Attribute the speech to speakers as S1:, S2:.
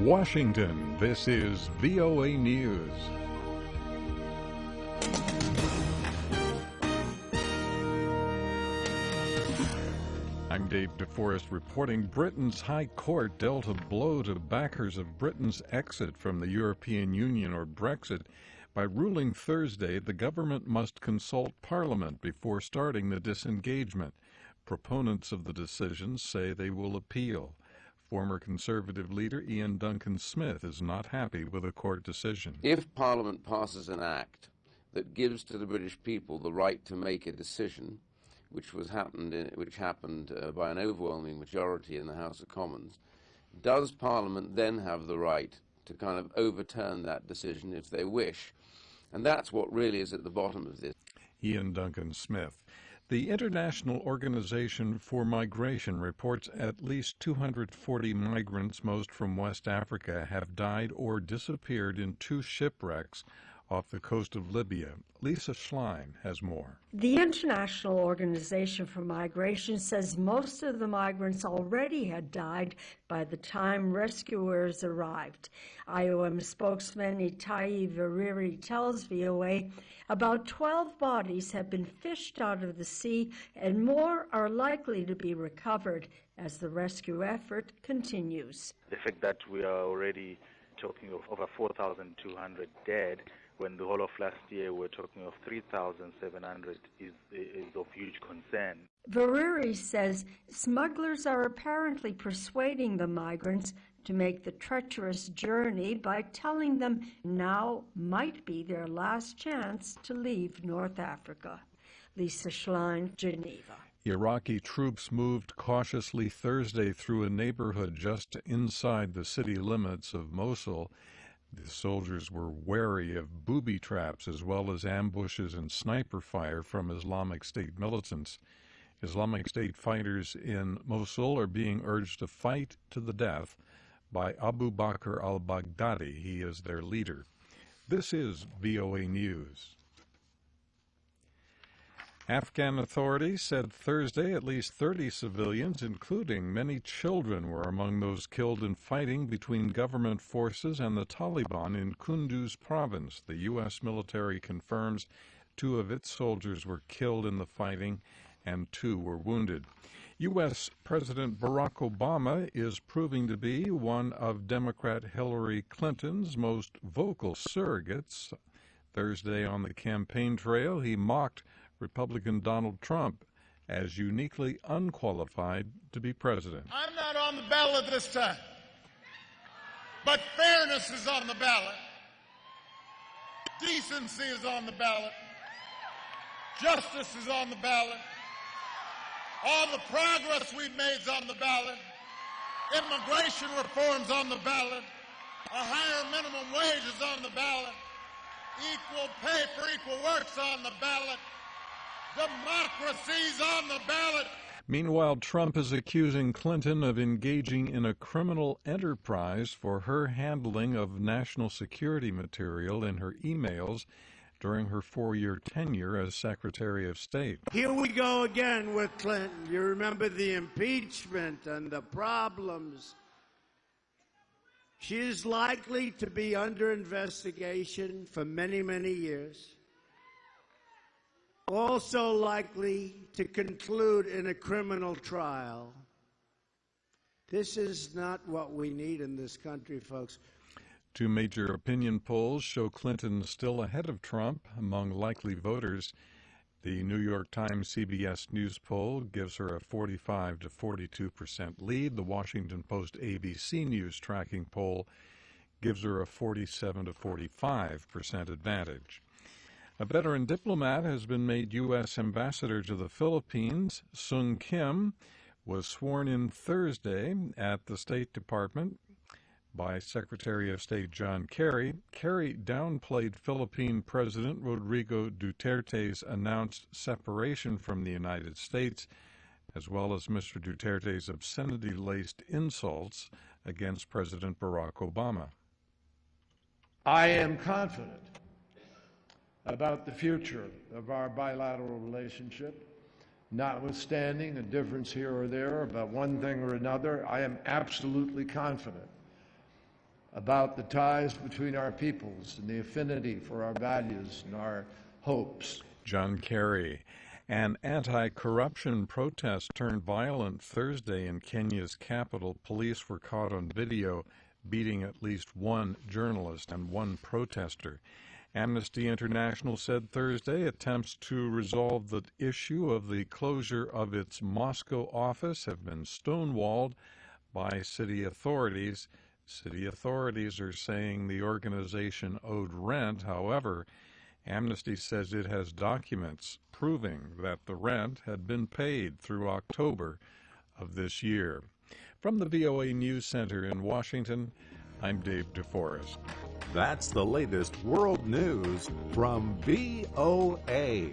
S1: Washington, this is VOA News. I'm Dave DeForest reporting. Britain's High Court dealt a blow to backers of Britain's exit from the European Union, or Brexit, by ruling Thursday the government must consult Parliament before starting the disengagement. Proponents of the decision say they will appeal. Former Conservative leader Iain Duncan Smith is not happy with the court decision.
S2: If Parliament passes an act that gives to the British people the right to make a decision, which happened by an overwhelming majority in the House of Commons, does Parliament then have the right to kind of overturn that decision if they wish? And that's what really is at the bottom of this.
S1: Iain Duncan Smith. The International Organization for Migration reports at least 240 migrants, most from West Africa, have died or disappeared in 2 shipwrecks off the coast of Libya. Lisa Schlein has more.
S3: The International Organization for Migration says most of the migrants already had died by the time rescuers arrived. IOM spokesman Itai Veriri tells VOA about 12 bodies have been fished out of the sea and more are likely to be recovered as the rescue effort continues.
S4: The fact that we are already talking of over 4,200 dead, when the whole of last year we're talking of 3,700 is of huge concern.
S3: Veriri says smugglers are apparently persuading the migrants to make the treacherous journey by telling them now might be their last chance to leave North Africa. Lisa Schlein, Geneva.
S1: Iraqi troops moved cautiously Thursday through a neighborhood just inside the city limits of Mosul. The soldiers were wary of booby traps as well as ambushes and sniper fire from Islamic State militants. Islamic State fighters in Mosul are being urged to fight to the death by Abu Bakr al-Baghdadi. He is their leader. This is VOA News. Afghan authorities said Thursday at least 30 civilians, including many children, were among those killed in fighting between government forces and the Taliban in Kunduz province. The U.S. military confirms 2 of its soldiers were killed in the fighting and 2 were wounded. U.S. President Barack Obama is proving to be one of Democrat Hillary Clinton's most vocal surrogates. Thursday on the campaign trail, he mocked Republican Donald Trump as uniquely unqualified to be president.
S5: I'm not on the ballot this time, but fairness is on the ballot. Decency is on the ballot. Justice is on the ballot. All the progress we've made is on the ballot. Immigration reform's on the ballot. A higher minimum wage is on the ballot. Equal pay for equal work's on the ballot. Democracy's on the ballot.
S1: Meanwhile, Trump is accusing Clinton of engaging in a criminal enterprise for her handling of national security material in her emails during her 4-year tenure as Secretary of State.
S6: Here we go again with Clinton. You remember the impeachment and the problems. She is likely to be under investigation for many, many years. Also likely to conclude in a criminal trial. This is not what we need in this country, folks.
S1: 2 major opinion polls show Clinton still ahead of Trump among likely voters. The New York Times CBS News poll gives her a 45 to 42% lead. The Washington Post ABC News tracking poll gives her a 47 to 45% advantage. A veteran diplomat has been made U.S. ambassador to the Philippines. Sung Kim was sworn in Thursday at the State Department by Secretary of State John Kerry. Kerry downplayed Philippine President Rodrigo Duterte's announced separation from the United States, as well as Mr. Duterte's obscenity-laced insults against President Barack Obama.
S7: I am confident about the future of our bilateral relationship, notwithstanding a difference here or there about one thing or another. I am absolutely confident about the ties between our peoples and the affinity for our values and our hopes.
S1: John Kerry. An anti-corruption protest turned violent Thursday in Kenya's capital. Police were caught on video beating at least one journalist and one protester. Amnesty International said Thursday attempts to resolve the issue of the closure of its Moscow office have been stonewalled by city authorities. City authorities are saying the organization owed rent. However, Amnesty says it has documents proving that the rent had been paid through October of this year. From the VOA News Center in Washington, I'm Dave DeForest.
S8: That's the latest world news from VOA.